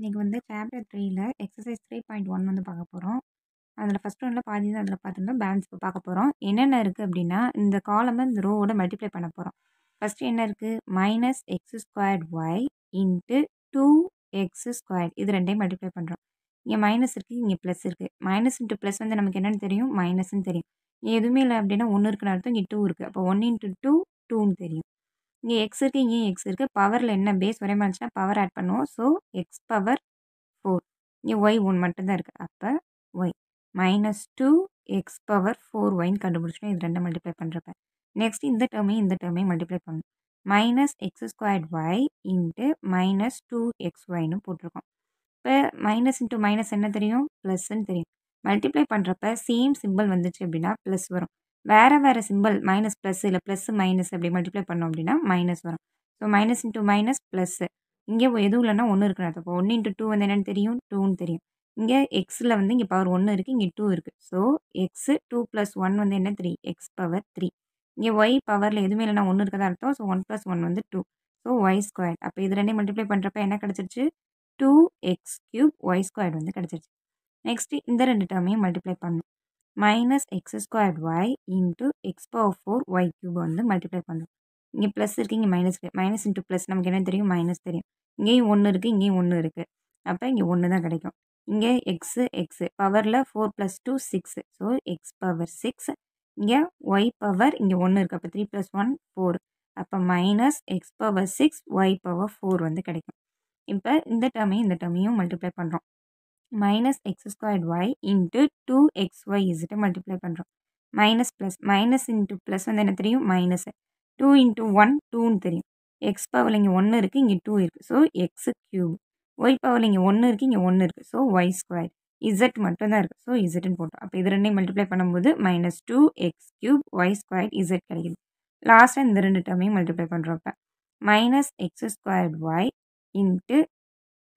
இன்னைக்கு வந்து chapter 3ல exercise 3.1 வந்து பார்க்க போறோம். அதில ஃபர்ஸ்ட் ஒன்ல பாதி தான் அதில பார்த்துருந்தோம். பேலன்ஸ் இப்போ பார்க்க போறோம். என்னென்ன இருக்கு அப்டின்னா, இந்த காலம இந்த ரோவோட மல்டிப்ளை பண்ண போறோம். ஃபர்ஸ்ட் என்ன இருக்கு? -x² into 2x². இது 2யும் மல்டிப்ளை பண்றோம். இங்க மைனஸ் இருக்கு, இங்க பிளஸ் இருக்கு. மைனஸ் இன்டு பிளஸ் வந்து நமக்கு என்னன்னு தெரியும்? மைனஸ்ன்னு தெரியும். இங்க எதுவுமே இல்ல அப்டின்னா 1 இருக்குன்னு அர்த்தம். இங்க 2 இருக்கு. அப்போ 1 இன்டு 2 2ன்னு தெரியும். இங்க x இருக்கு, இங்கேயும் x இருக்கு. பவர்ல என்ன பேஸ் ஒரே மாரி இருந்துச்சுன்னா பவர் ஆட் பண்ணுவோம். So x power 4. இங்க y 1 மட்டும் தான் இருக்கு. அப்ப y -2x பவர் 4yன்னு கண்டுபிடிச்சிட்டோம். இது 2 மல்டிப்ளை பண்றப்ப. நெக்ஸ்ட் இந்த டெர்மையும் மல்டிப்ளை பண்ணணும். -x² இன்ட்டு -2xyன்னு போட்டிருக்கோம். இப்ப மைனஸ் இன்டு மைனஸ் என்ன தெரியும்? பிளஸ்ன்னு தெரியும். மல்டிப்ளை பண்றப்ப சேம் சிம்பல் வந்துச்சு அப்டின்னா பிளஸ் வரும். வேற சிம்பல் மைனஸ் பிளஸ் இல்ல பிளஸ் மைனஸ் அப்படி மல்டிப்ளை பண்ணோம் அப்டின்னா மைனஸ் வரும். So minus into minus plus. இங்க எதுவும் இல்லன்னா 1 இருக்குன்னு அர்த்தம். அப்போ 1 இன்டு 2 வந்து என்னன்னு தெரியும்? 2ன்னு தெரியும். இங்க எக்ஸ்ல வந்து இங்க பவர் 1 இருக்கு. இங்க 2 இருக்கு. ஸோ எக்ஸ் 2 + 1 வந்து என்ன 3 எக்ஸ் பவர் 3. இங்க ஒய் பவர்ல எதுவுமே இல்லன்னா 1 இருக்கதா அர்த்தம். ஸோ 1 + 1 வந்து 2. So y². அப்ப இது 2யும் மல்டிப்ளை பண்றப்ப என்ன கிடைச்சிருச்சு? 2x³ y² வந்து கிடைச்சிருச்சு. நெக்ஸ்ட் இந்த 2 டெர்மையும் மல்டிப்ளை பண்ணணும். -x² into x power 4 y³ வந்து மல்டிப்ளை பண்ணணும். இங்க பிளஸ் இருக்கு, இங்க மைனஸ் இருக்கு. மைனஸ் இன்டு பிளஸ் நமக்கு என்ன தெரியும்? மைனஸ் தெரியும். இங்கேயும் 1 இருக்கு, இங்கேயும் 1 இருக்கு. அப்ப இங்க 1 தான் கிடைக்கும். இங்க எக்ஸ் பவர்ல 4 + 2 6. So X power 6. இங்க ஒய் பவர் இங்க 1 இருக்கு. அப்ப 3 + 1 4. அப்ப minus X power 6 Y power 4 வந்து கிடைக்கும். இப்ப இந்த டெர்மையும் மல்டிப்ளை பண்றோம். -x² இன்ட்டு 2xyz மல்டிப்ளை பண்றோம். மைனஸ் இன்டு பிளஸ் வந்து என்ன தெரியும்? மைனஸ். 2 இன்டு 1 2ன்னு தெரியும். எக்ஸ் பவர்ல இங்க 1 இருக்கு, இங்க 2 இருக்கு. So x³. ஒய் பவர்ல இங்க 1 இருக்கு, இங்க 1 இருக்கு. So y². z மட்டும் தான் இருக்கு. ஸோ zன்னு போட்டோம். அப்ப இது 2யும் மல்டிப்ளை பண்ணும்போது -2x³ y² z கிடைக்குது. லாஸ்ட்டா இந்த 2 டெர்மையும் மல்டிப்ளை பண்றோம் அப்ப. -x² இன்ட்டு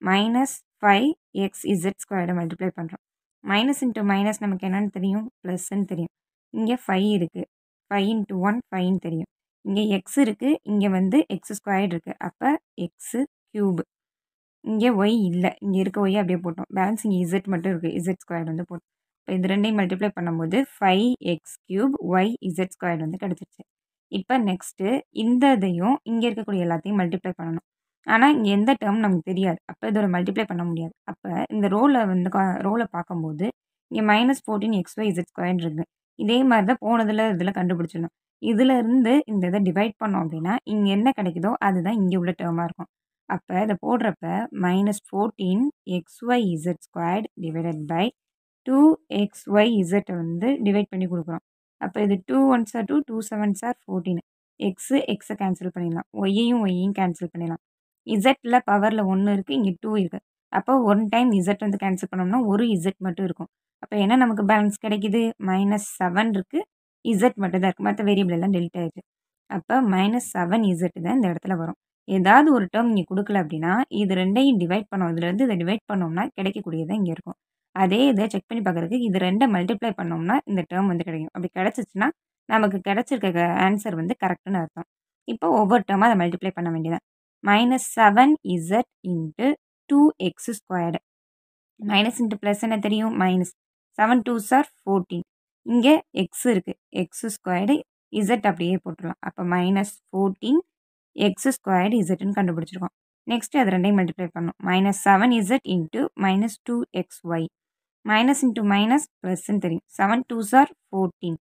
-5xz² மல்டிப்ளை பண்றோம். மைனஸ் இன்டு மைனஸ் நமக்கு என்னன்னு தெரியும்? பிளஸ்ன்னு தெரியும். இங்க 5 இருக்கு. 5 இன்டு 1 5ன்னு தெரியும். இங்க x இருக்கு, இங்க வந்து x² இருக்கு. அப்ப x³. இங்க y இல்ல. இங்க இருக்க y அப்படியே போட்டோம். பேலன்ஸ் இங்க z மட்டும் இருக்கு. z² வந்து போட்டோம். இப்ப இது 2யும் மல்டிப்ளை பண்ணும்போது 5x³ yz² வந்து கிடைச்சிருச்சு. இப்ப நெக்ஸ்ட் இந்த இதையும் இங்க இருக்கக்கூடிய எல்லாத்தையும் மல்டிப்ளை பண்ணணும். ஆனா, இங்க எந்த டெர்ம் நமக்கு தெரியாது. அப்ப இதோட மல்டிப்ளை பண்ண முடியாது. அப்ப இந்த ரோல பார்க்கும்போது இங்க -14xyz² இருக்கு. இதே மாரி தான் இதுல கண்டுபிடிச்சிருந்தோம். இதுல இருந்து இந்த இத டிவைட் பண்ணோம் அப்டின்னா, இங்க என்ன கிடைக்குதோ அதுதான் இங்க உள்ள டெர்மா இருக்கும். அப்ப இத போடுறப்ப -14xyz² டிவைடட் பை 2xyz வந்து டிவைட் பண்ணி குடுக்குறோம். அப்ப இது 2 1s are 2, 2 7s are 14. எக்ஸ cancel பண்ணிடலாம். ஒய்யையும் கேன்சல் பண்ணிடலாம். இசட்ல பவர்ல 1 இருக்கு, இங்க 2 இருக்கு. அப்போ 1 டைம் இசட் வந்து கேன்சல் பண்ணோம்னா, ஒரு இசட் மட்டும் இருக்கும். அப்ப என்ன நமக்கு பேலன்ஸ் கிடைக்குது? -7 இருக்கு. இசட் மட்டும் தான் இருக்கு. மத்த வேரியபிள் எல்லாம் டெலீட் ஆயிடுச்சு. அப்ப -7 இசட் தான் இந்த இடத்துல வரும். ஏதாவது ஒரு டெர்ம் இங்க குடுக்கல அப்டின்னா, இது 2யும் டிவைட் பண்ணோம். இதுலருந்து இத டிவைட் பண்ணோம்னா கிடைக்கக்கூடியது தான் இங்க இருக்கும். அதே இத செக் பண்ணி பார்க்கறதுக்கு இது 2 மல்டிப்ளை பண்ணோம்னா, இந்த டெர்ம் வந்து கிடைக்கும். அப்படி கிடைச்சுச்சுன்னா, நமக்கு கிடைச்சிருக்க ஆன்சர் வந்து கரெக்ட்ன்னு அர்த்தம். இப்போ ஒவ்வொரு டெர்மா அத மல்டிப்ளை பண்ண வேண்டியதான். -7z into 2x². Minus into plus என்ன தெரியும்? மைனஸ். 7 2s are 14. இங்க x இருக்கு. x², z அப்படியே போட்டுறலாம். அப்ப -14 x² zன்னு கண்டுபிடிச்சிருக்கோம். நெக்ஸ்ட் அது 2யும் மல்டிப்ளை பண்ணணும். -7z into -2xy. Minus into minus பிளஸ்ன்னு தெரியும். 7 2s are 14.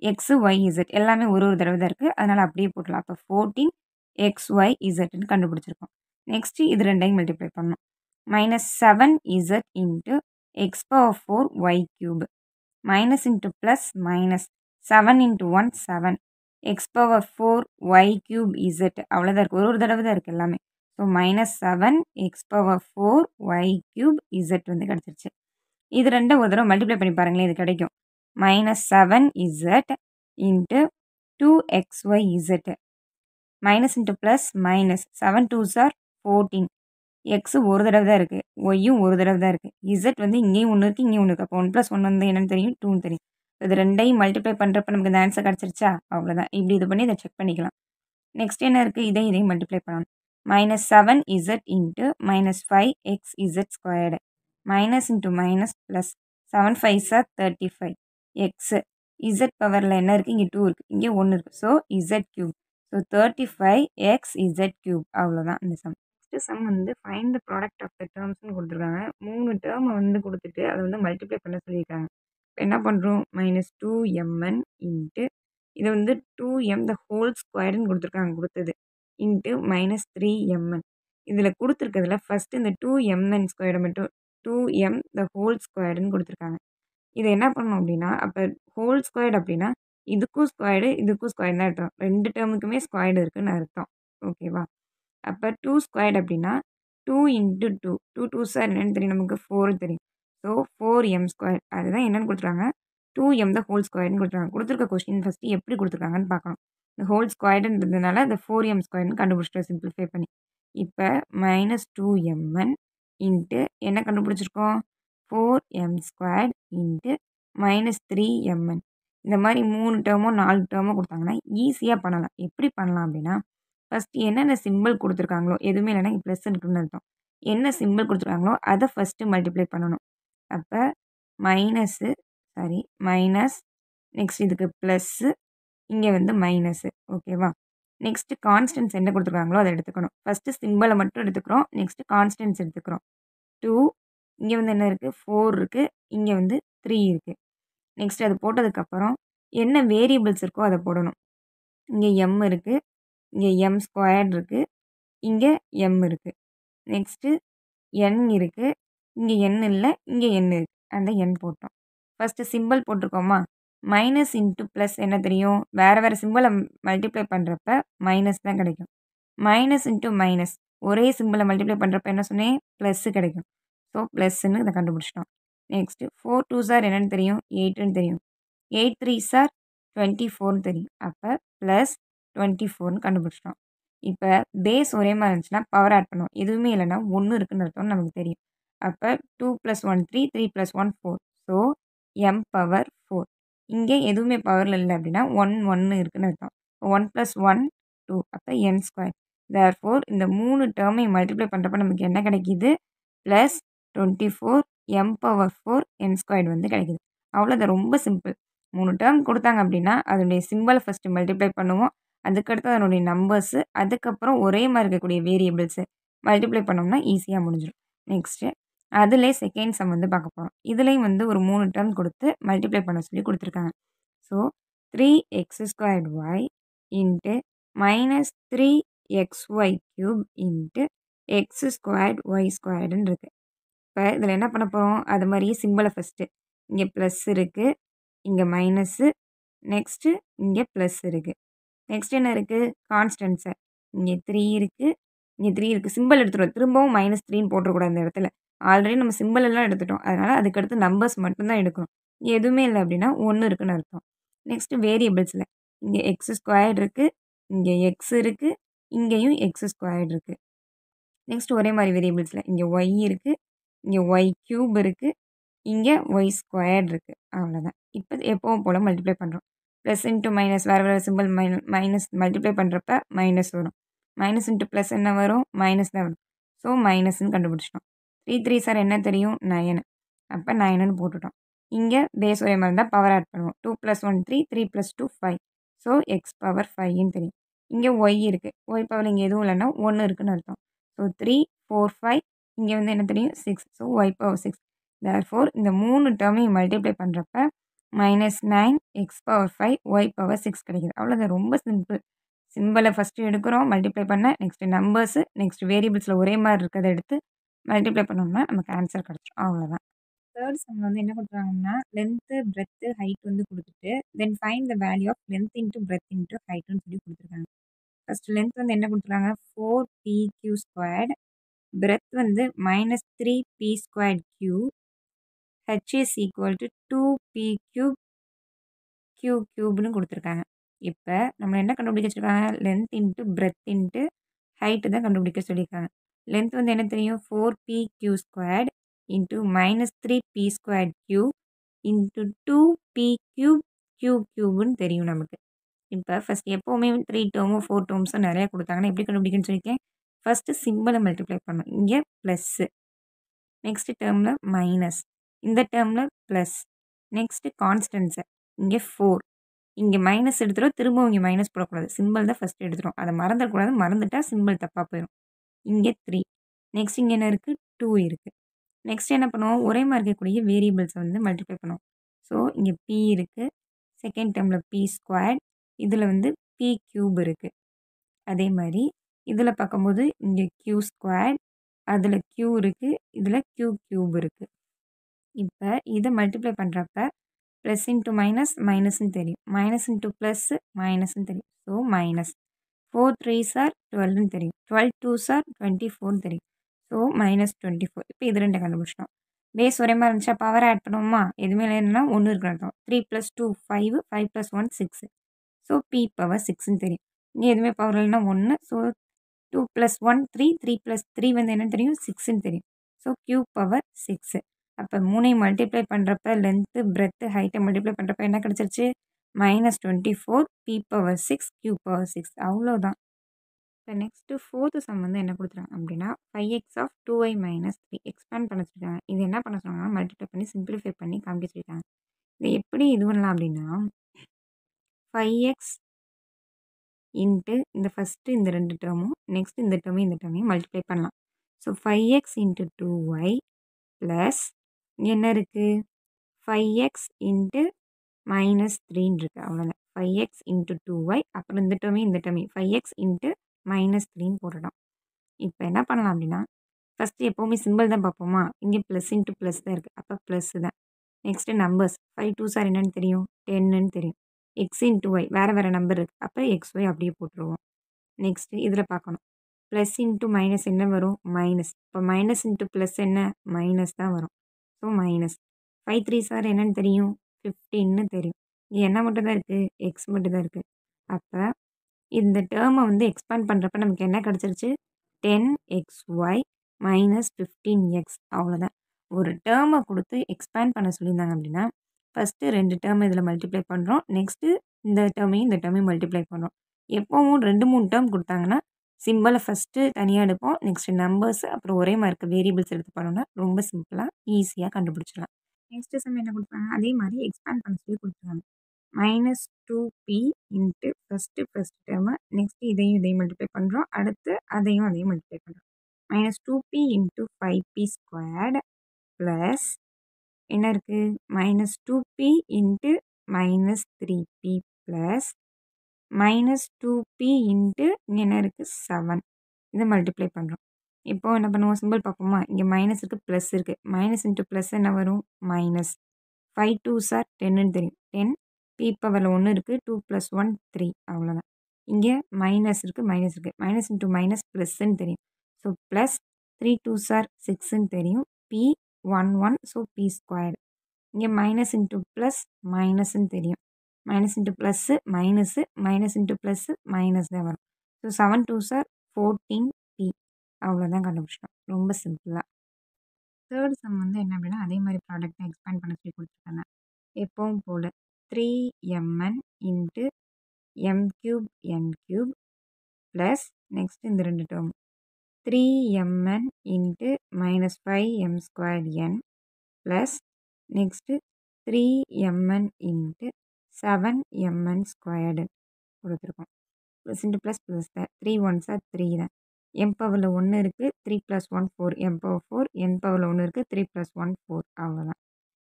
x, y, z எல்லாமே ஒரு தடவை தான் இருக்கு. அதனால அப்படியே போட்டுடலாம். அப்ப 14 xyzன்னு கண்டுபிடிச்சிருக்கோம். நெக்ஸ்ட் இது 2யும் மல்டிப்ளை பண்ணணும். -7z into x power 4 y³. Minus into plus minus. 7 into 1 7. x power 4 y³ z அவ்வளோதான் இருக்கு. ஒரு தடவை தான் இருக்கு எல்லாமே. So -7 x power 4 y³ z வந்து கிடைச்சிருச்சு. இது 2ம் ஒரு தடவை மல்டிப்ளை பண்ணி பாருங்களேன். இது கிடைக்கும். -7z into 2xyz. Minus into plus minus. 7 2s are 14. X ஒரு தடவை தான் இருக்கு. ஒய்யும் ஒரு தடவை தான் இருக்கு. இசட் வந்து இங்கேயும் 1 இருக்கு, இங்கேயும் 1 இருக்கு. அப்போ 1 + 1 வந்து என்னன்னு தெரியும்? 2ன்னு தெரியும். இது 2யும் மல்டிப்ளை பண்றப்ப நமக்கு இந்த ஆன்சர் கிடைச்சிருச்சா? அவ்வளோதான். இப்படி இது பண்ணி இத செக் பண்ணிக்கலாம். நெக்ஸ்ட் என்ன இருக்கு? இதையும் மல்டிப்ளை பண்ணணும். minus 7z into minus 5xz squared. Minus into minus plus 7 5s are 35. x z பவரில் என்ன இருக்குது, இங்கே 2 இருக்குது, இங்கே 1 இருக்குது. So z cube. So 35xz cube. அவ்வளோதான் இந்த சம். நெக்ஸ்ட் சம் வந்து find the product of the டேர்ம்ஸ்னு கொடுத்துருக்காங்க. 3 டேர்மை வந்து கொடுத்துட்டு அதை வந்து மல்டிப்ளை பண்ண சொல்லியிருக்காங்க. இப்போ என்ன பண்ணுறோம், மைனஸ் 2mn இன்ட்டு இதை வந்து 2m த ஹோல் ஸ்கொயர்டுன்னு கொடுத்துருக்காங்க கொடுத்தது இன்ட்டு மைனஸ் 3mn. இதில் கொடுத்துருக்கிறதுல ஃபஸ்ட்டு இந்த 2mn ஸ்கொயர்டை மட்டும் 2m த ஹோல் ஸ்கொயர்டுன்னு கொடுத்துருக்காங்க. இதை என்ன பண்ணணும் அப்படின்னா, அப்போ ஹோல் ஸ்கொயர்டு அப்படின்னா இதுக்கும் ஸ்கொயர்டு தான் அர்த்தம். 2 டேர்முக்குமே ஸ்கொயர்டு இருக்குன்னு அர்த்தம். ஓகேவா? அப்போ 2 ஸ்கொயர்டு அப்படின்னா 2 இன்ட்டு 2 2 2 சார் என்னென்னு தெரியும், நமக்கு 4 தெரியும். So 4m square. அதுதான் என்னென்னு கொடுத்துருக்காங்க, 2m த ஹோல் ஸ்கொயர்னு கொடுத்துருக்காங்க. கொடுத்துருக்க கொஸ்டின் ஃபஸ்ட்டு எப்படி கொடுத்துருக்காங்கன்னு பார்க்கணும். இந்த ஹோல் ஸ்கொயர்டுன்றதுனால இந்த 4m ஸ்கொயர்னு கண்டுபிடிச்சிட்டோம் சிம்பிளிஃபை பண்ணி. இப்போ மைனஸ் 2mn இன்ட்டு என்ன கண்டுபிடிச்சிருக்கோம், 4m squared into minus 3mn. இந்த மாதிரி 3 டேர்மோ 4 டேர்மோ கொடுத்தாங்கன்னா ஈஸியாக பண்ணலாம். எப்படி பண்ணலாம் அப்படின்னா, ஃபஸ்ட்டு என்னென்ன சிம்பிள் கொடுத்துருக்காங்களோ, எதுவுமே இல்லைன்னா இங்கே ப்ளஸ் இருக்குன்னு அர்த்தம். என்ன சிம்பிள் கொடுத்துருக்காங்களோ அதை ஃபஸ்ட்டு மல்டிப்ளை பண்ணணும். அப்போ மைனஸ் நெக்ஸ்ட் இதுக்கு ப்ளஸ்ஸு, இங்கே வந்து மைனஸு. ஓகேவா? நெக்ஸ்ட்டு கான்ஸ்டன்ட்ஸ் என்ன கொடுத்துருக்காங்களோ அதை எடுத்துக்கணும். ஃபஸ்ட்டு சிம்பிளை மட்டும் எடுத்துக்கிறோம். நெக்ஸ்ட்டு கான்ஸ்டன்ட்ஸ் எடுத்துக்கிறோம். 2 இங்கே வந்து என்ன இருக்குது, 4 இருக்குது, இங்கே வந்து 3 இருக்குது. நெக்ஸ்ட் அது போட்டதுக்கப்புறம் என்ன வேரியபிள்ஸ் இருக்கோ அதை போடணும். இங்கே m இருக்குது, இங்கே m ஸ்கொயர்டு இருக்குது, இங்கே m இருக்குது. நெக்ஸ்ட்டு n இருக்குது, இங்கே n இல்லை, இங்கே n இருக்குது. அந்த n போட்டோம். ஃபஸ்ட்டு சிம்பிள் போட்டிருக்கோமா, மைனஸ் இன்ட்டு ப்ளஸ் என்ன தெரியும், வேறு சிம்பிளை மல்டிப்ளை பண்ணுறப்ப மைனஸ் தான் கிடைக்கும். மைனஸ் இன்ட்டு மைனஸ் ஒரே சிம்பிளை மல்டிப்ளை பண்ணுறப்ப என்ன சொன்னேன், ப்ளஸ்ஸு கிடைக்கும். ஸோ ப்ளஸ்ன்னு இதை கண்டுபிடிச்சிட்டோம். நெக்ஸ்ட்டு 4 2 சார் என்னென்னு தெரியும், 8ன்னு தெரியும். 8 3 சார் 24ன்னு தெரியும். அப்போ ப்ளஸ் 24ன்னு கண்டுபிடிச்சிட்டோம். இப்போ பேஸ் ஒரே மாதிரி இருந்துச்சுன்னா பவர் ஆட் பண்ணுவோம். எதுவுமே இல்லைன்னா 1 இருக்குன்னு அர்த்தம்னு நமக்கு தெரியும். அப்போ 2 + 1 3 3 + 1 4. So m power 4. இங்கே எதுவுமே பவரில் இல்லை அப்படின்னா 1 1 இருக்குன்னு அர்த்தம். 1 + 1 2. அப்போ n ஸ்கொயர். தேர்ஃபோர் இந்த 3 டேர்மையும் மல்டிப்ளை பண்ணுறப்ப நமக்கு என்ன கிடைக்கிது, plus 24 m power 4 n squared வந்து கிடைக்கிது. அவ்வளோதான், ரொம்ப சிம்பிள். 3 டேர்ம் கொடுத்தாங்க அப்படின்னா அதனுடைய சிம்பிளை ஃபஸ்ட்டு மல்டிப்ளை பண்ணுவோம். அதுக்கடுத்து அதனுடைய நம்பர்ஸு, அதுக்கப்புறம் ஒரே மாதிரி இருக்கக்கூடிய வேரியபிள்ஸு மல்டிப்ளை பண்ணோம்னா ஈஸியாக முடிஞ்சிடும். நெக்ஸ்ட்டு அதிலே செகண்ட் சம் வந்து பார்க்க போகிறோம். இதுலேயும் வந்து ஒரு 3 டேர்ம் கொடுத்து மல்டிப்ளை பண்ண சொல்லி கொடுத்துருக்காங்க. So 3x² into minus 3xy³ into x²y² இருக்குது. இப்போ இதில் என்ன பண்ண போகிறோம், அது மாதிரியே சிம்பிளை ஃபஸ்ட்டு இங்கே ப்ளஸ் இருக்குது, இங்கே மைனஸு, நெக்ஸ்ட்டு இங்கே ப்ளஸ் இருக்குது. நெக்ஸ்ட் என்ன இருக்குது, கான்ஸ்டன்ட்ஸை இங்கே 3 இருக்குது, இங்கே 3 இருக்குது. சிம்பிள் எடுத்துகிட்டு திரும்பவும் மைனஸ் 3ன்னு போட்டுறக்கூடாது இந்த இடத்துல. ஆல்ரெடி நம்ம சிம்பிள் எல்லாம் எடுத்துட்டோம். அதனால் அதுக்கடுத்து நம்பர்ஸ் மட்டும்தான் எடுக்கணும். எதுவுமே இல்லை அப்படின்னா 1 இருக்குன்னு அர்த்தம். நெக்ஸ்ட்டு வேரியபிள்ஸில் இங்கே x² இருக்குது, இங்கே x இருக்குது, இங்கேயும் x² இருக்குது. நெக்ஸ்ட் ஒரே மாதிரி வேரியபிள்ஸில் இங்கே y இருக்குது, இங்கே y³ இருக்குது, இங்கே y² இருக்குது. அவ்வளோதான். இப்போ எப்பவும் போல் மல்டிப்ளை பண்ணுறோம். ப்ளஸ் இன்ட்டு மைனஸ் வேறு சிம்பிள் மைனஸ் மல்டிப்ளை பண்ணுறப்ப மைனஸ் வரும். மைனஸ் இன்ட்டு ப்ளஸ் என்ன வரும், மைனஸ் தான் வரும். ஸோ மைனஸ்ன்னு கண்டுபிடிச்சிட்டோம். 3 3 சார் என்ன தெரியும், 9. அப்போ 9ன்னு போட்டுட்டோம். இங்கே பேஸ் ஒரே மாதிரி தான் பவர் ஆட் பண்ணுவோம். 2 + 1 3 3 + 2 5. ஸோ x பவர் 5ன்னு தெரியும். இங்கே y இருக்குது, y பவர் இங்கே எதுவும் இல்லைன்னா 1 இருக்குன்னு அர்த்தம். ஸோ 3 4 5, இங்கே வந்து என்ன தெரியும் 6. So y power 6. தேர்ஃபோர் இந்த 3 டேர்மையும் மல்டிப்ளை பண்ணுறப்ப -9 x பவர் 5 y பவர் 6 கிடைக்குது. அவ்வளோதான், ரொம்ப சிம்பிள். சிம்பிளை ஃபஸ்ட்டு எடுக்கிறோம் மல்டிப்ளை பண்ண, நெக்ஸ்ட்டு நம்பர்ஸு, நெக்ஸ்ட் வேரியபிள்ஸில் ஒரே மாதிரி இருக்கிறத எடுத்து மல்டிப்ளை பண்ணோம்னா நமக்கு ஆன்சர் கிடச்சிடும். அவ்வளோதான். தேர்ட் சம்மில் வந்து என்ன கொடுக்குறாங்கன்னா, லென்த்து பிரெத்து ஹைட் வந்து கொடுத்துட்டு then find the value of length into breadth into ஹைட்டுன்னு சொல்லி கொடுத்துருக்காங்க. ஃபஸ்ட்டு லென்த் வந்து என்ன கொடுத்துருக்காங்க, 4pq², பிரெத் வந்து -3p²q, h is equal to 2p³ q³ கொடுத்துருக்காங்க. இப்போ நம்ம என்ன கண்டுபிடிக்க வச்சுருக்காங்க, length into breadth into height தான் கண்டுபிடிக்க சொல்லியிருக்காங்க. லென்த் வந்து என்ன தெரியும், 4pq² into -3p²q into 2p³ q³ தெரியும் நமக்கு. இப்போ ஃபஸ்ட் எப்போவுமே 3 டேர்மோ 4 டேர்ம்ஸோ நிறையா கொடுத்தாங்கன்னா எப்படி கண்டுபிடிக்கணும்னு சொல்லியிருக்கேன், ஃபஸ்ட்டு சிம்பலை மல்டிப்ளை பண்ணணும். இங்கே ப்ளஸ்ஸு, நெக்ஸ்ட் டேர்மில் மைனஸ், இந்த டேர்மில் ப்ளஸ், நெக்ஸ்ட்டு கான்ஸ்டன்ஸை இங்கே 4, இங்கே மைனஸ் எடுத்துரும், திரும்பவும் இங்கே மைனஸ் போடக்கூடாது, சிம்பிள் தான் ஃபஸ்ட்டு எடுத்துரும். அதை மறந்துடக்கூடாது, மறந்துட்டா சிம்பிள் தப்பாக போயிடும். இங்கே 3, நெக்ஸ்ட் இங்கே என்ன இருக்குது 2 இருக்குது. நெக்ஸ்ட் என்ன பண்ணுவோம், ஒரே மாதிரி இருக்கக்கூடிய வேரியபிள்ஸை வந்து மல்டிப்ளை பண்ணுவோம். ஸோ இங்கே p இருக்குது, செகண்ட் டேர்மில் p ஸ்கொயர், இதில் வந்து p கியூப் இருக்குது. அதே மாதிரி இதில் பார்க்கும்போது இங்கே q ஸ்கொயர், அதில் q இருக்குது, இதில் q கியூப் இருக்குது. இப்போ இதை மல்டிப்ளை பண்ணுறப்ப ப்ளஸ் இன்ட்டு மைனஸ் மைனஸ்ன்னு தெரியும், மைனஸ் இன்ட்டு ப்ளஸ்ஸு மைனஸ்ன்னு தெரியும். ஸோ மைனஸ் 4 3s are 12ன்னு தெரியும், 12 2s are 24ன்னு தெரியும். ஸோ -24. இப்போ இது ரெண்டு கண்டுபிடிச்சிட்டோம். பேஸ் ஒரே மாதிரி இருந்துச்சா, பவர் ஆட் பண்ணுவோமா, எதுவுமே இல்லைன்னா 1 இருக்குன்னு அர்த்தம். 3 + 2 5, 5 + 1 6. ஸோ p பவர் 6ன்னு தெரியும். இங்கே எதுவுமே பவர் இல்லைன்னா 1. ஸோ 2 + 1 3, 3 + 3 வந்து என்னன்னு தெரியும் 6ன்னு தெரியும். So q power 6. அப்போ 3ஐ மல்டிப்ளை பண்ணுறப்ப லென்த்து பிரெத்து ஹைட்டை மல்டிப்ளை பண்ணுறப்ப என்ன கிடச்சிருச்சு, -24 p பவர் 6 q பவர் 6. அவ்வளோதான். இப்போ நெக்ஸ்ட்டு ஃபோர்த்து சம் வந்து என்ன கொடுத்துருக்காங்க அப்படின்னா 5x ஆஃப் 2y - 3 எக்ஸ்பேண்ட் பண்ண சொல்லியிருக்காங்க. இது என்ன பண்ண சொன்னாங்கன்னா மல்டிப்ளை பண்ணி சிம்பிளிஃபை பண்ணி காமிக்க சொல்லியிருக்காங்க. இதை எப்படி இது பண்ணலாம் அப்படின்னா 5x இன்ட்டு இந்த ஃபஸ்ட்டு இந்த ரெண்டு டேர்மும் நெக்ஸ்ட் இந்த டேர்மையும் மல்டிப்ளை பண்ணலாம். So 5x into 2y plus என்ன இருக்குது 5x இன்ட்டு -3ன்னு இருக்குது. அவ்வளோதான். 5x இன்ட்டு 2y, அப்புறம் இந்த டேர்மையும் 5x இன்ட்டு -3ன்னு போட்டுட்டோம். இப்போ என்ன பண்ணலாம் அப்படின்னா ஃபஸ்ட்டு எப்போவுமே சிம்பிள் தான் பார்ப்போமா, இங்கே ப்ளஸ் இன்ட்டு ப்ளஸ் தான் இருக்குது, அப்போ ப்ளஸ்ஸு தான். நெக்ஸ்ட்டு நம்பர்ஸ் 5 2s are என்னன்னு தெரியும் 10ன்னு தெரியும். எக்ஸ் இன்ட்டு ஒய் வேறு வேறு நம்பர் இருக்குது, அப்போ xy அப்படியே போட்டுருவோம். நெக்ஸ்ட்டு இதில் பார்க்கணும், ப்ளஸ் இன்ட்டு மைனஸ் என்ன வரும் மைனஸ், இப்போ மைனஸ் இன்ட்டு ப்ளஸ் என்ன மைனஸ் தான் வரும். ஸோ மைனஸ் 5 3s are என்னன்னு தெரியும் 15ன்னு தெரியும். இங்கே என்ன மட்டும் தான் இருக்குது எக்ஸ் மட்டும் தான் இருக்குது. அப்போ இந்த டேர்மை வந்து எக்ஸ்பேண்ட் பண்ணுறப்ப நமக்கு என்ன கிடச்சிருச்சு 10xy - 15x. அவ்வளோதான். ஒரு டேர்மை கொடுத்து எக்ஸ்பேண்ட் பண்ண சொல்லியிருந்தாங்க அப்படின்னா ஃபஸ்ட்டு 2 டேர்ம் இதில் மல்டிப்ளை பண்ணுறோம், நெக்ஸ்ட்டு இந்த டேர்மையும் மல்டிப்ளை பண்ணுறோம். எப்போவும் 2 3 டேர்ம் கொடுத்தாங்கன்னா சிம்பிளை ஃபஸ்ட்டு தனியாக எடுப்போம், நெக்ஸ்ட்டு நம்பர்ஸ் அப்புறம் ஒரே மாதிரி இருக்க வேரியபிள்ஸ் எடுத்து பண்ணோன்னா ரொம்ப சிம்பிளாக ஈஸியாக கண்டுபிடிச்சிடலாம். நெக்ஸ்ட்டு சம் என்ன கொடுத்தாங்க, அதே மாதிரி எக்ஸ்பேண்ட் பண்ண சொல்லி கொடுத்துருக்காங்க. -2p into first term, next இதையும் மல்டிப்ளை பண்ணுறோம், அடுத்து அதையும் மல்டிப்ளை பண்ணுறோம். -2p into 5p squared plus என்ன இருக்குது -2p into -3p plus -2p into இங்கே என்ன இருக்குது 7. இதை மல்டிப்ளை பண்ணுறோம். இப்போது என்ன பண்ணுவோம், சிம்பிள் பார்ப்போமா, இங்கே மைனஸ் இருக்குது ப்ளஸ் இருக்குது, மைனஸ் இன்ட்டு ப்ளஸ் என்ன வரும் மைனஸ். 5 2s are 10ன்னு தெரியும், 10 p பவரில் 1 இருக்குது, 2 + 1 3. அவ்வளோதான். இங்கே மைனஸ் இருக்குது மைனஸ் இன்ட்டு மைனஸ் ப்ளஸ்ன்னு தெரியும். ஸோ ப்ளஸ் 3 2s are 6ன்னு தெரியும், p 1 1. So p square. இங்கே மைனஸ் இன்ட்டு ப்ளஸ் மைனஸ்ன்னு தெரியும், minus into plus minus, minus into plus minus தான் வரும். So 7 2s are 14p. அவ்வளோதான் கண்டுபிடிச்சிட்டோம், ரொம்ப சிம்பிளாக. தேர்ட் சம் வந்து என்ன அப்படின்னா அதே மாதிரி ப்ராடக்ட்டை எக்ஸ்பேண்ட் பண்ண சொல்லி கொடுத்துருக்காங்க. எப்பவும் போல் 3mn into m³ plus next இந்த ரெண்டு term 3mn into -5m² plus next 3mn into 7mn² கொடுத்துருக்கோம். ப்ளஸ் இன்ட்டு ப்ளஸ் ப்ளஸ் தான், 3 1s are 3 தான். m பவரில் 1 இருக்குது, 3 + 1 4, m பவர் 4, n பவரில் 1 இருக்குது, 3 + 1 4. அவ்வளோதான்.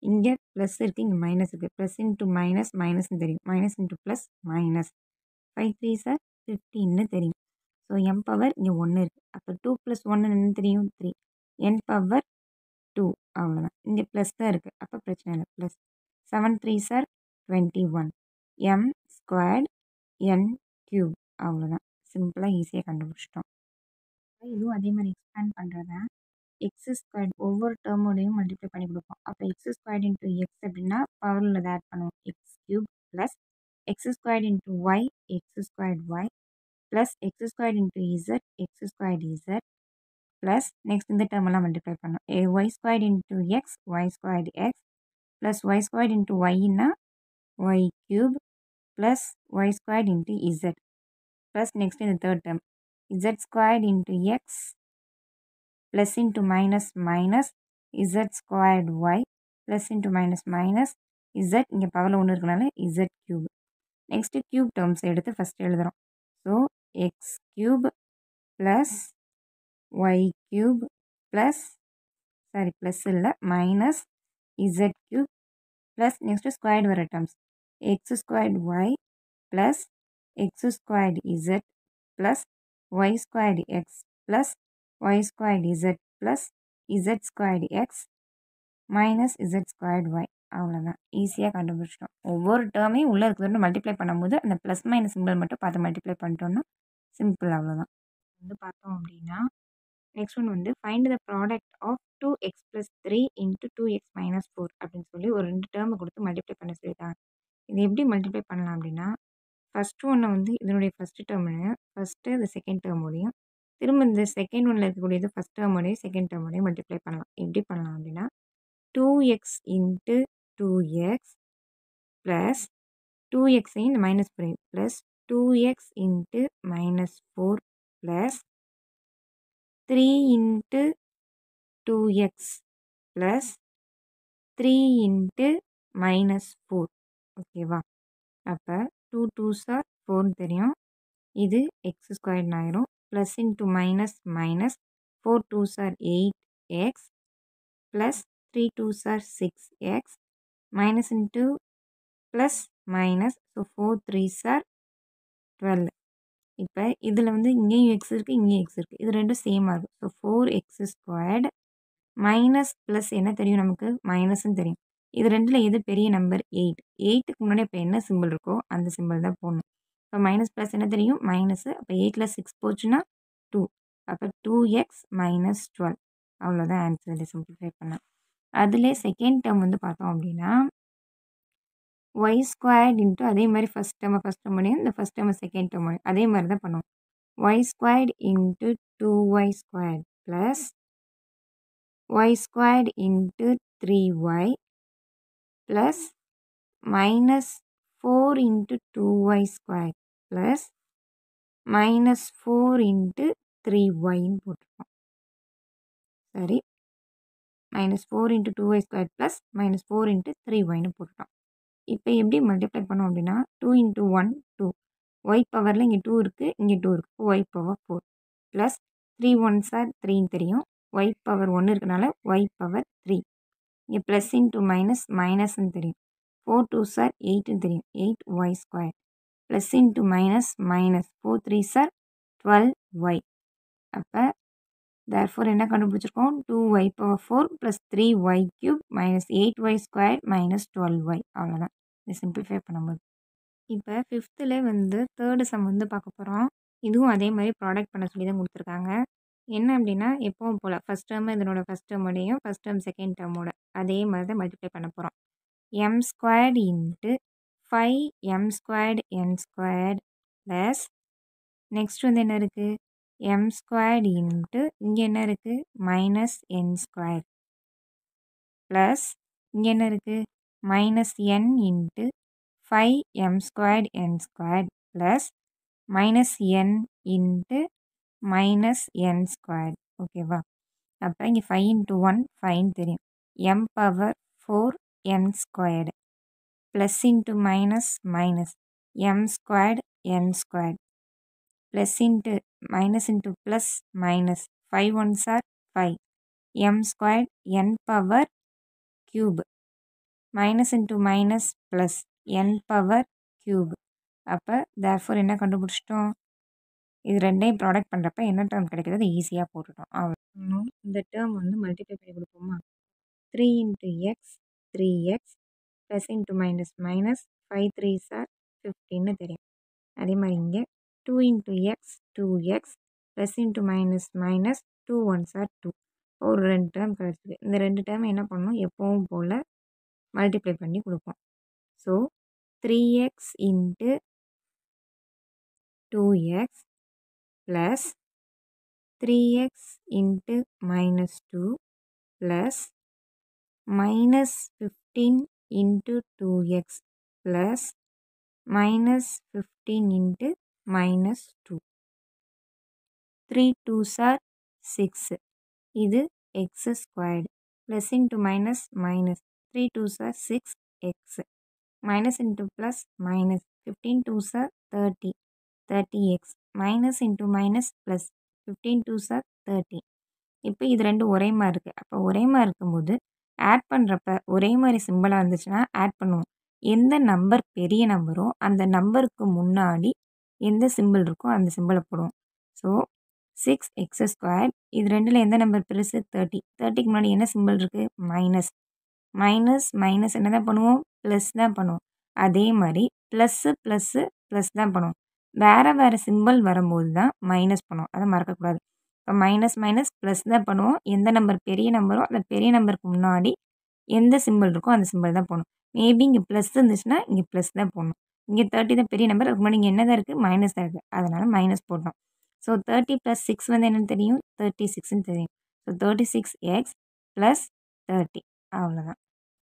இங்கே ப்ளஸ் இருக்குது, இங்கே மைனஸ் இருக்குது, ப்ளஸ் இன்ட்டு மைனஸ் மைனஸ்ன்னு தெரியும், minus into plus minus. 5 3s are 15ன்னு தெரியும். ஸோ m பவர் இங்கே 1 இருக்குது, அப்போ 2 + 1 என்னன்னு தெரியும் 3, n பவர் 2. அவ்வளோதான். இங்கே ப்ளஸ் தான் இருக்குது, அப்போ பிரச்சனை இல்லை, plus 7 3s are 21 m² n³ அவ்வளோதான். சிம்பிளாக ஈஸியாக கண்டுபிடிச்சிட்டோம். இதுவும் அதே மாதிரி எக்ஸ்பேண்ட் பண்ணுறத x² ஒவ்வொரு டேர்மோடையும் மல்டிப்ளை பண்ணி கொடுப்போம். அப்போ x² இன்ட்டு எக்ஸ் அப்படின்னா பவரில் உள்ளதை ஆட் பண்ணுவோம், x³ plus x² into y x²y plus x² into z x²z plus next இந்த டேர்மெல்லாம் மல்டிப்ளை பண்ணோம், y² into x y² plus y² into ஒய்னா y³ plus y² into z plus next இந்த third term z squared into x plus into minus minus z squared y plus into minus minus z இங்கே பவரில் ஒன்று இருக்கனால z cube. Next cube terms எடுத்து first எழுதுகிறோம். So x cube plus y cube plus plus இல்லை minus z cube plus next squared வர terms x squared y plus x squared z plus y squared x plus y squared z plus z squared x minus z squared y. அவ்வளோதான், ஈஸியாக கண்டுபிடிச்சிட்டோம். ஒவ்வொரு டேர்மையும் உள்ளே இருக்கிறது multiply பண்ணும்போது அந்த plus minus simple மட்டும் பார்த்து மல்டிப்ளை பண்ணிட்டோம்னா சிம்பிள், அவ்வளோதான். வந்து பார்த்தோம் அப்படின்னா நெக்ஸ்ட் ஒன் வந்து find the product of 2x + 3 × 2x - 4 அப்படின்னு சொல்லி ஒரு 2 டேர்மை கொடுத்து மல்டிப்ளை பண்ண சொல்லிட்டாங்க. இது எப்படி மல்டிப்ளை பண்ணலாம் அப்படின்னா ஃபஸ்ட்டு ஒன்று வந்து இதனுடைய ஃபஸ்ட்டு டேர்மையும் ஃபஸ்ட்டு இது செகண்ட் டேர்மோடையும் திரும்ப இந்த செகண்ட் ஒன்றில் இருக்கக்கூடியது ஃபஸ்ட் டேர்மோடையும் செகண்ட் டேர்மோடையும் மல்டிப்ளை பண்ணலாம். எப்படி பண்ணலாம் அப்படின்னா 2x × 2x ப்ளஸ் 2xஐயும் இந்த மைனஸ் புரியும் plus 2x × -4 plus 3 × 2x plus 3 × -4. ஓகேவா? அப்போ 2 2s are 4 தெரியும், இது எக்ஸ் ஸ்கொயர்னு ஆயிரும். Plus into minus minus 4 2s are 8x plus 3 2s are 6x minus into plus minus so 4 3s are 12. இப்போ இதில் வந்து இங்கேயும் எக்ஸ் இருக்குது இங்கேயும் எக்ஸ் இருக்குது, இது ரெண்டும் சேமாக இருக்கும். ஸோ 4x² மைனஸ் ப்ளஸ் என்ன தெரியும் நமக்கு, மைனஸ்ன்னு தெரியும். இது ரெண்டில் எது பெரிய நம்பர், 8. 8க்கு முன்னாடி இப்போ என்ன சிம்பிள் இருக்கோ அந்த சிம்பிள் தான் போடணும். இப்போ மைனஸ் ப்ளஸ் என்ன தெரியும், மைனஸு. அப்போ 8ல் 6 போச்சுன்னா 2. அப்போ 2x - 12. அவ்வளோதான் ஆன்சர். இதை சிம்பிளிஃபை பண்ணால் அதிலே செகண்ட் டேர்ம் வந்து பார்த்தோம் அப்படின்னா y² இன்ட்டு அதே மாதிரி ஃபஸ்ட் டேர்ம் முடியும், இந்த ஃபஸ்ட் டேர்ம் செகண்ட் டேர்ம் முடியும், அதே மாதிரி தான் பண்ணுவோம். y² into 2y² plus y² into 3y plus minus 4 into 2y² plus minus 4 into 3yன்னு போட்டிருக்கோம். சரி, minus 4 into 2y² plus minus 4 into 3yன்னு போட்டுட்டோம். இப்போ எப்படி மல்டிப்ளை பண்ணோம் அப்படின்னா 2 × 1 2, y பவரில் இங்கே 2 இருக்குது இங்கே 2 இருக்குது, y power 4 plus 3 1s are 3ன்னு தெரியும், y பவர் 1 இருக்கனால y பவர் 3. இங்கே ப்ளஸ் இன்ட்டு மைனஸ் மைனஸ்ன்னு தெரியும், 4 2s are 8ன்னு தெரியும், 8y² plus into minus minus 4 3s are 12y. அப்போ therefore என்ன கண்டுபிடிச்சிருக்கோம், 2y power 4 plus 3y³ minus 8y² minus 12y. அவ்வளோதான், இதை சிம்பிளிஃபை பண்ணும்போது. இப்போ ஃபிஃப்த்தில் வந்து தேர்டு சம் வந்து பார்க்க போகிறோம். இதுவும் அதே மாதிரி ப்ராடக்ட் பண்ண சொல்லி தான் கொடுத்துருக்காங்க. என்ன அப்படின்னா எப்பவும் போல் ஃபஸ்ட் டேர்மு இதனோட ஃபஸ்ட் டேர்மோடையும் ஃபஸ்ட் டேர்ம் செகண்ட் டேர்மோட அதே மாதிரி தான் மல்டிப்ளை பண்ண போகிறோம். m² into 5m² n² plus next வந்து என்ன இருக்குது, m² இன்ட்டு இங்கே என்ன இருக்குது மைனஸ் n² ப்ளஸ் இங்கே என்ன இருக்குது minus n into 5m² n² plus minus n into minus n². ஓகேவா? அப்போ இங்கே 5 × 1 5ன்னு தெரியும், m power 4 n² plus into minus minus m² n² plus into minus into plus minus 5 1s are 5 m² n power cube minus into minus plus n power cube. அப்போ therefore என்ன கண்டுபிடிச்சிட்டோம், இது ரெண்டையும் product பண்ணுறப்ப என்ன டேர்ம் கிடைக்குது அது ஈஸியாக போட்டுட்டோம். அவ்வளோ இந்த டேர்ம் வந்து மல்டிப்ளை பண்ணி கொடுப்போமா, 3 × x 3x plus into minus minus 5 3s are 15ன்னு தெரியும். அதே மாதிரி இங்கே 2 × x 2x plus into minus minus 2 1s are 2. ஒரு 2 டேர்ம் கிடச்சிது. இந்த 2 டேர்ம் என்ன பண்ணணும், எப்பவும் போல் மல்டிப்ளை பண்ணி கொடுப்போம். So 3x into 2x plus 3x into minus 2 plus minus 15 into 2x plus minus 15 into minus 2. 3 2s are 6. இது X squared. Plus into minus minus. 3 2s are 6 X. Minus into plus minus. 15 2s are 30 30 X. Minus into minus plus. 15 2s are 30. இப்போ இது ரெண்டும் ஒரே மாதிரி இருக்குது. அப்போ ஒரே மாதிரி இருக்கும்போது ஆட் பண்ணுறப்ப ஒரே மாதிரி சிம்பிளாக இருந்துச்சுன்னா ஆட் பண்ணுவோம். எந்த நம்பர் பெரிய நம்பரோ அந்த நம்பருக்கு முன்னாடி எந்த சிம்பிள் இருக்கோ அந்த சிம்பிளை போடுவோம். So 6 X square. இது ரெண்டில் எந்த நம்பர் பெருசு? 30. 30க்கு முன்னாடி என்ன சிம்பிள் இருக்குது? மைனஸ். மைனஸ் மைனஸ் என்ன தான் பண்ணுவோம்? ப்ளஸ் தான் பண்ணுவோம். அதே மாதிரி ப்ளஸ்ஸு ப்ளஸ்ஸு ப்ளஸ் தான் பண்ணுவோம். வேறு வேறு சிம்பிள் வரும்போது தான் மைனஸ் பண்ணுவோம். அதை மறக்கக்கூடாது. இப்போ மைனஸ் மைனஸ் ப்ளஸ் தான் பண்ணுவோம். எந்த நம்பர் பெரிய நம்பரோ அந்த பெரிய நம்பருக்கு முன்னாடி எந்த சிம்பிள் இருக்கோ அந்த சிம்பிள் தான் போடணும். மேபி இங்கே ப்ளஸ் இருந்துச்சுன்னா இங்கே ப்ளஸ் தான் போடணும். இங்கே 30 தான் பெரிய நம்பர். அதுக்கு முன்னாடி இங்கே என்ன தான் இருக்குது? மைனஸ் தான் இருக்குது. அதனால் மைனஸ் போடணும். ஸோ 30 + 6 வந்து என்னென்னு தெரியும்? 36ன்னு தெரியும். ஸோ 36x + 30 அவ்வளோதான்.